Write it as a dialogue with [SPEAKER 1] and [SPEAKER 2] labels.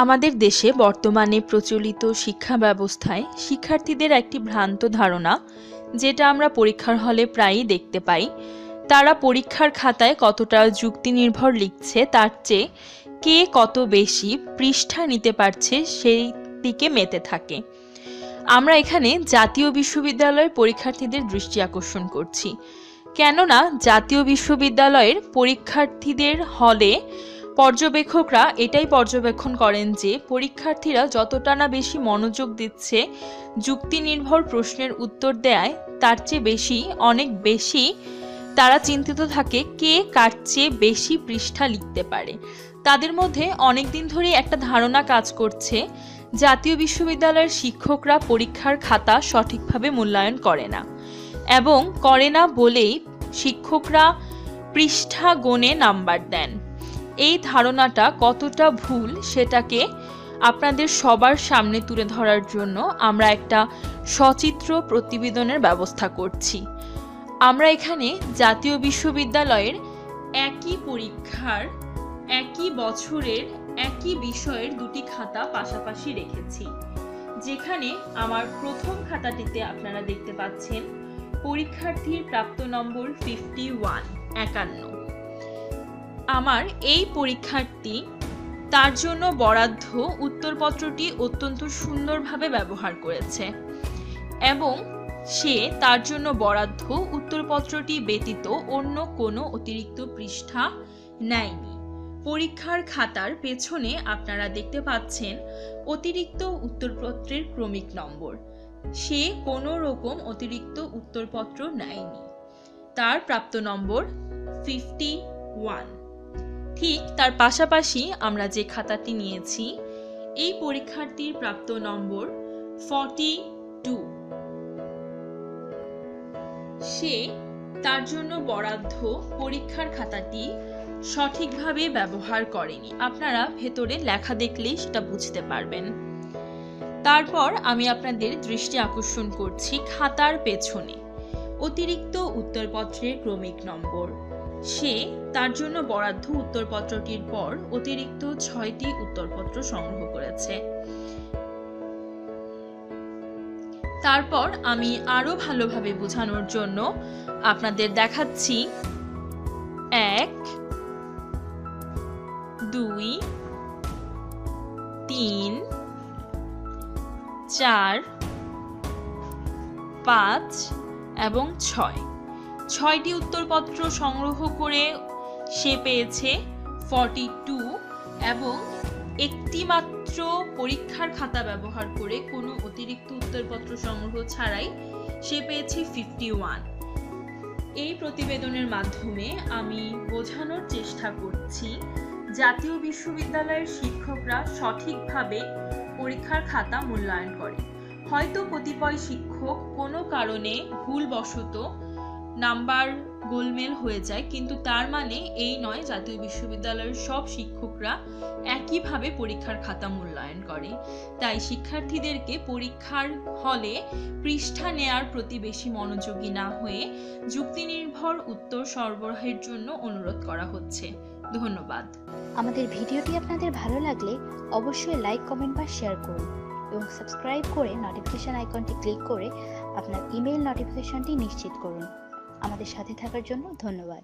[SPEAKER 1] আমাদের দেশে বর্তমানে প্রচলিত শিক্ষা ব্যবস্থায় শিক্ষার্থীদের একটি ভ্রান্ত ধারণা, যেটা আমরা পরীক্ষার হলে প্রায়ই দেখতে পাই, তারা পরীক্ষার খাতায় কতটা যুক্তি নির্ভর লিখছে তার চেয়ে কে কত বেশি পৃষ্ঠা নিতে পারছে সেই দিকে মেতে থাকে। আমরা এখানে জাতীয় বিশ্ববিদ্যালয়ের পরীক্ষার্থীদের দৃষ্টি আকর্ষণ করছি, কেননা জাতীয় বিশ্ববিদ্যালয়ের পরীক্ষার্থীদের হলে পর্যবেক্ষকরা এটাই পর্যবেক্ষণ করেন যে পরীক্ষার্থীরা যতটা না বেশি মনোযোগ দিচ্ছে যুক্তি নির্ভর প্রশ্নের উত্তর দেয়, তার চেয়ে বেশি, অনেক বেশি তারা চিন্তিত থাকে কে কার চেয়ে বেশি পৃষ্ঠা লিখতে পারে। তাদের মধ্যে অনেকদিন ধরেই একটা ধারণা কাজ করছে, জাতীয় বিশ্ববিদ্যালয়ের শিক্ষকরা পরীক্ষার খাতা সঠিকভাবে মূল্যায়ন করে না, এবং করে না বলেই শিক্ষকরা পৃষ্ঠা গুণে নাম্বার দেন। এই ধারণাটা কতটা ভুল সেটাকে আপনাদের সবার সামনে তুলে ধরার জন্য আমরা একটা সচিত্র প্রতিবেদনের ব্যবস্থা করছি। আমরা এখানে জাতীয় বিশ্ববিদ্যালয়ের একই পরীক্ষার একই বছরের একই বিষয়ের দুটি খাতা পাশাপাশি রেখেছি। যেখানে আমার প্রথম খাতাটিতে আপনারা দেখতে পাচ্ছেন পরীক্ষার্থীর প্রাপ্ত নম্বর 51। আমার এই পরীক্ষার্থী তার জন্য বরাদ্দ উত্তরপত্রটি অত্যন্ত সুন্দরভাবে ব্যবহার করেছে, এবং সে তার জন্য বরাদ্দ উত্তরপত্রটি ব্যতীত অন্য কোনো অতিরিক্ত পৃষ্ঠা নেয়নি। পরীক্ষার খাতার পেছনে আপনারা দেখতে পাচ্ছেন অতিরিক্ত উত্তরপত্রের ক্রমিক নম্বর। সে কোনো রকম অতিরিক্ত উত্তরপত্র নেয়নি। তার প্রাপ্ত নম্বর 51। ঠিক তার পাশাপাশি আমরা যে খাতাটি নিয়েছি, এই পরীক্ষার্থীর প্রাপ্ত নম্বর 42। সে তার জন্য বরাদ্দ পরীক্ষার খাতাটি সঠিকভাবে ব্যবহার করেনি। আপনারা ভেতরে লেখা দেখলেই সেটা বুঝতে পারবেন। তারপর আমি আপনাদের দৃষ্টি আকর্ষণ করছি খাতার পেছনে অতিরিক্ত উত্তরপত্রের ক্রমিক নম্বর। সে তার জন্য বরাদ্দ উত্তরপত্রটির পর অতিরিক্ত 6টি উত্তরপত্র সংগ্রহ করেছে। তারপর আমি আরো ভালোভাবে বোঝানোর জন্য আপনাদের দেখাচ্ছি 1, 2, 3, 4, 5 এবং 6টি উত্তরপত্র সংগ্রহ করে সে পেয়েছে 42, এবং একটি মাত্র পরীক্ষার খাতা ব্যবহার করে কোনো অতিরিক্ত উত্তরপত্র সংগ্রহ ছাড়াই সে পেয়েছে 51। এই প্রতিবেদনের মাধ্যমে আমি বোঝানোর চেষ্টা করছি জাতীয় বিশ্ববিদ্যালয়ের শিক্ষকরা সঠিকভাবে পরীক্ষার খাতা মূল্যায়ন করে। হয়তো কতিপয় শিক্ষক কোনো কারণে ভুলবশত নাম্বার গোলমেল হয়ে যায়, কিন্তু তার মানে এই নয় জাতীয় বিশ্ববিদ্যালয়ের সব শিক্ষকরা একইভাবে পরীক্ষার খাতা মূল্যায়ন করে। তাই শিক্ষার্থীদেরকে পরীক্ষার হলে পৃষ্ঠা নেয়ার প্রতি বেশি মনোযোগী না হয়ে যুক্তি নির্ভর উত্তর সরবরাহের জন্য অনুরোধ করা হচ্ছে। ধন্যবাদ।
[SPEAKER 2] আমাদের ভিডিওটি আপনাদের ভালো লাগলে অবশ্যই লাইক, কমেন্ট বা শেয়ার করুন, এবং সাবস্ক্রাইব করে নোটিফিকেশন আইকনটি ক্লিক করে আপনার ইমেইল নোটিফিকেশনটি নিশ্চিত করুন। আমাদের সাথে থাকার জন্য ধন্যবাদ।